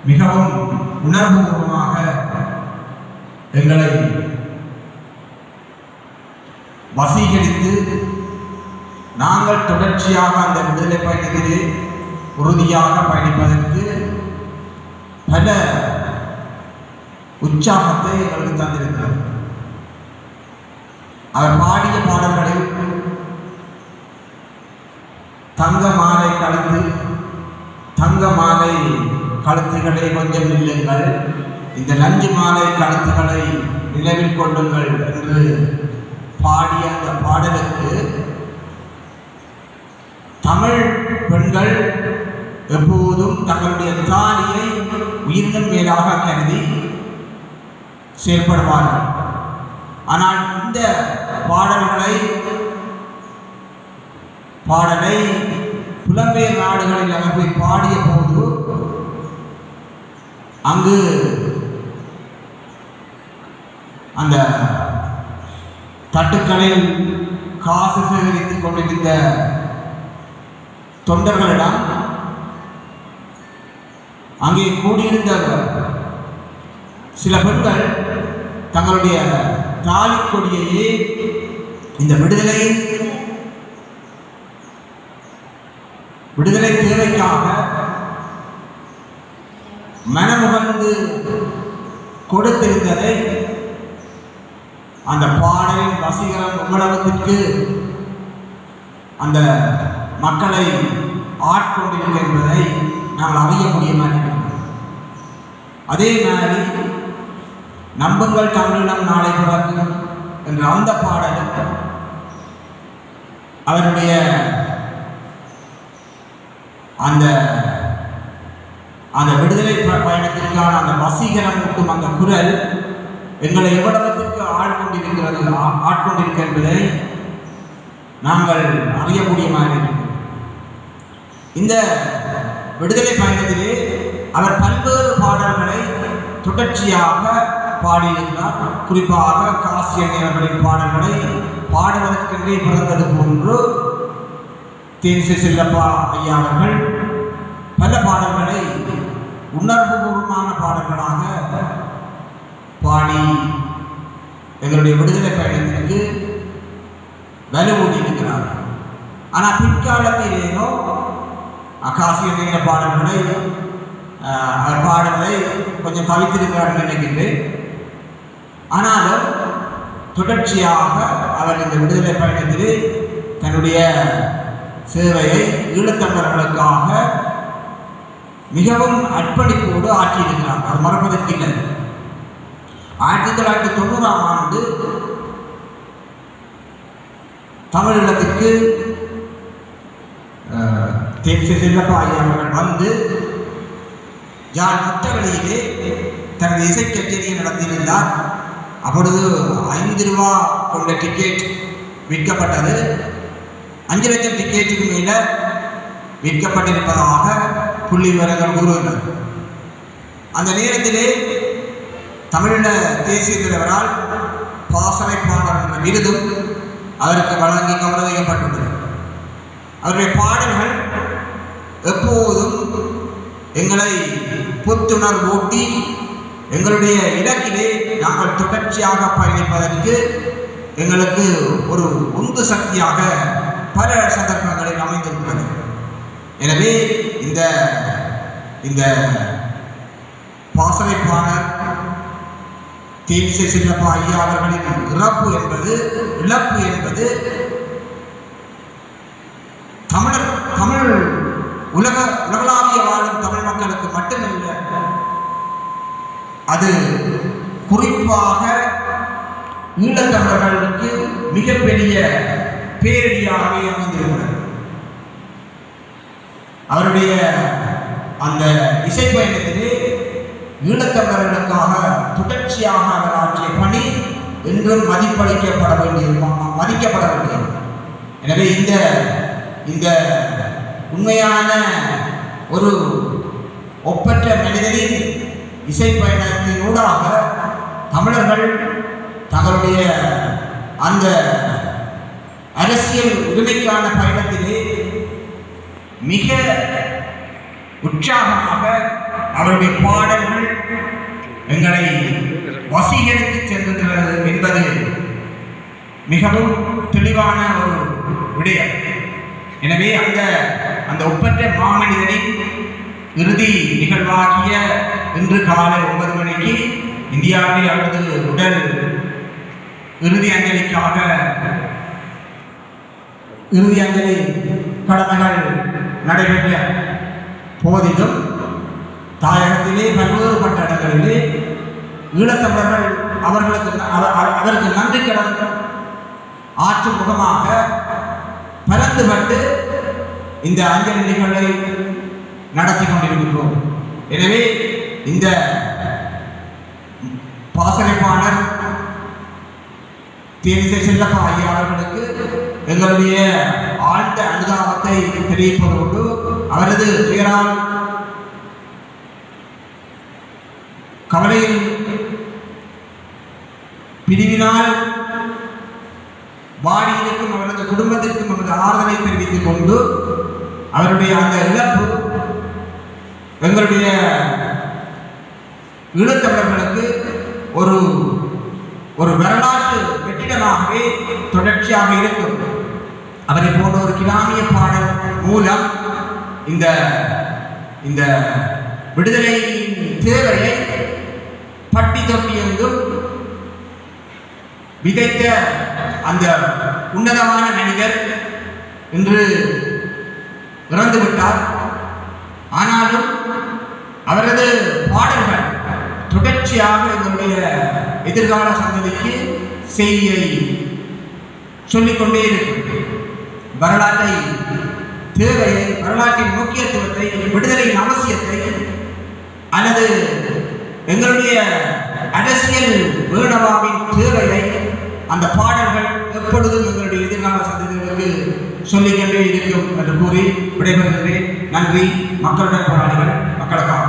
மிகவும் உணர்வுபூர்வமாக எங்களை வசீகரித்து நாங்கள் தொடர்ச்சியாக அந்த விடுதலை பயணத்திலே உறுதியாக பயணிப்பதற்கு பல உற்சாகத்தை எங்களுக்கு தந்திருக்கிறார். அவர் பாடிய பாடல்களில் தங்க மாலை கழுத்து, தங்க மாலை கழுத்துக்களை கொஞ்சம் நில்லுங்கள், இந்த நஞ்சு மாலை கழுத்துக்களை நினைவில் கொள்ளுங்கள் என்று பாடிய அந்த பாடலுக்கு தமிழ் பெண்கள் எப்போதும் தங்களுடைய தாலியை உயிரினும் மேலாக கருதி செயல்படுவார்கள். ஆனால் இந்த பாடலை புலம்பெயர் நாடுகளில் அவர் போய் பாடிய போது அங்கு அந்த தட்டுக்களில் காசு சேகரித்துக் கொண்டிருந்த தொண்டர்களிடம் அங்கே கூடியிருந்த சில பெண்கள் தங்களுடைய தாலி கொடியையே இந்த விடுதலை தேவைக்காக மனமுகந்து கொடுத்திருந்ததை அந்த பாடலின் வசீகரம் உங்களவத்திற்கு அந்த மக்களை ஆட்கொண்டிருக்க என்பதை நாங்கள் அறிய முடியுமா? அதே மாதிரி நம்புங்கள் தமிழினம் நாளை பிறக்கும் என்ற அந்த பாடல் அவருடைய அந்த விடுதலை பயணத்திற்கான அந்த வசீகரம் ஊட்டும் அந்த குரல் எங்களை எவ்வளவுக்கு ஆட்கொண்டிருக்க என்பதை நாங்கள் அறியக்கூடிய மாதிரி. இந்த விடுதலை பயணத்திலே அவர் பல்வேறு பாடல்களை தொடர்ச்சியாக பாடியிருக்கிறார். குறிப்பாக காசியன் அவர்களின் பாடல்களை பாடுவதற்கென்றே பிறந்தது போன்று தேனிசை செல்லப்பா ஐயா அவர்கள் பல பாடல்களை உணர்வுபூர்வமான பாடல்களாக பாடி எங்களுடைய விடுதலை பயணத்திற்கு வலுவூட்டி இருக்கிறார். ஆனால் பிற்காலத்திலேனோ காசியன் பாடல்களை அவர் பாடுவதை கொஞ்சம் கவித்திருக்கிறார் நினைக்கின்றேன். ஆனாலும் தொடர்ச்சியாக அவர் இந்த விடுதலை பயணத்திலே தன்னுடைய சேவையை ஈழத்தமிழர்களுக்காக மிகவும் அர்ப்பணிப்போடு ஆற்றியிருக்கிறார். அது மறப்பதற்கில்லை. 1990ஆம் ஆண்டு தமிழீழத்திற்கு தேனிசை செல்லப்பா ஐயா அவர்கள் வந்து யாழ் முற்றவெளியிலே தனது இசை கச்சேரியை நடத்தியிருந்தார். அப்பொழுது 5 ரூபா கொண்ட டிக்கெட் விற்கப்பட்டது. 5 லட்சம் டிக்கெட்டுக்கு மேல விற்கப்பட்டிருப்பதாக புள்ளி விவரங்கள் கூறுகின்றன. அந்த நேரத்திலே தமிழீழ தேசிய தலைவரால் பாசறைப்பாளர் என்ற விருதும் அவருக்கு வழங்கி கௌரவிக்கப்பட்டுள்ளது. அவருடைய பாடல்கள் எப்போதும் எங்களை புத்துணர்வூட்டி எங்களுடைய இலக்கிலே நாங்கள் தொடர்ச்சியாக பயணிப்பதற்கு எங்களுக்கு ஒரு உந்து சக்தியாக பல சந்தர்ப்பங்களில் அமைந்திருக்கிறது. எனவே இந்த பாசறைப்பாளர் தேனிசை செல்லப்பா ஐயா அவர்களின் இழப்பு என்பது தமிழ் உலகளாவிய வாழும் தமிழ் மக்களுக்கு மட்டுமல்ல, அது குறிப்பாக ஈழத்தமிழர்களுக்கு மிகப்பெரிய பேரடியாகவே அமைந்திருக்கிறது. அவருடைய அந்த இசை பயணத்திலே ஈழத்தமிழர்களுக்காக தொடர்ச்சியாக அவர் ஆற்றிய பணி என்றும் மதிக்கப்பட வேண்டியது. எனவே இந்த உண்மையான ஒரு ஒப்பற்ற மனிதனின் இசை பயணத்தினூடாக தமிழர்கள் தங்களுடைய அந்த அரசியல் உரிமைக்கான பயணத்திலே மிக உற்சாகமாக அவருடைய பாடல்கள் எங்களை வசீகரித்து சென்றிருக்கிறது என்பது மிகவும் தெளிவான ஒரு விடயம். எனவே அந்த ஒப்பற்ற மாமனிதனின் இறுதி நிகழ்வாகிய இன்று காலை 9 மணிக்கு இந்தியாவில் அவரது உடல் இறுதி அஞ்சலிக்காக இறுதி அஞ்சலி கடமைகள் நடைபெற்ற போதிலும் தாயகத்திலே பல்வேறுபட்ட இடங்களிலே ஈழத்தமிழர்கள் அவருக்கு நன்றி கடன் ஆற்றும் முகமாக பரந்துபட்டு இந்த அஞ்சலி நிகழ்வை நடத்தி கொண்டிருக்கிறோம். எனவே இந்த பாசறைப்பாளர் தேனிசை செல்லப்பா ஐயா அவர்களுக்கு எங்களுடைய ஆழ்ந்த அனுதாபத்தை தெரிவிப்பதோடு அவரது துயரால் கவலையில் பிரிவினால் வாடியிருக்கும் அவரது குடும்பத்திற்கும் அவரது ஆறுதலை தெரிவித்துக் கொண்டு அவருடைய அந்த இழப்பு எங்களுடைய ஈழத்தமிழர்களுக்கு ஒரு வரலாற்று வெற்றிடமாகவே தொடர்ச்சியாக இருக்கும். அவரை போன்ற ஒரு கிராமிய பாடல் மூலம் இந்த விடுதலையின் தேவையை பட்டி தொட்டி எங்கும் விதைத்த அந்த உன்னதமான மனிதர் இன்று இறந்துவிட்டார். ஆனாலும் அவரது பாடல்கள் தொடர்ச்சியாக எங்களுடைய எதிர்கால சந்ததிக்கு செய்தியை சொல்லிக்கொண்டே இருக்கும். வரலாற்றை தேவையை, வரலாற்றின் முக்கியத்துவத்தை, விடுதலையின் அவசியத்தை அல்லது எங்களுடைய அரசியல் வேணவாவின் தேவையை அந்த பாடல்கள் எப்பொழுதும் எங்களுடைய எதிர்கால சந்ததிகளுக்கு சொல்லிக்கொண்டே இருக்கும் என்று கூறி விடைபெறுகிறேன். நன்றி. மக்களுடன் போராளிகள், மக்களுக்காக.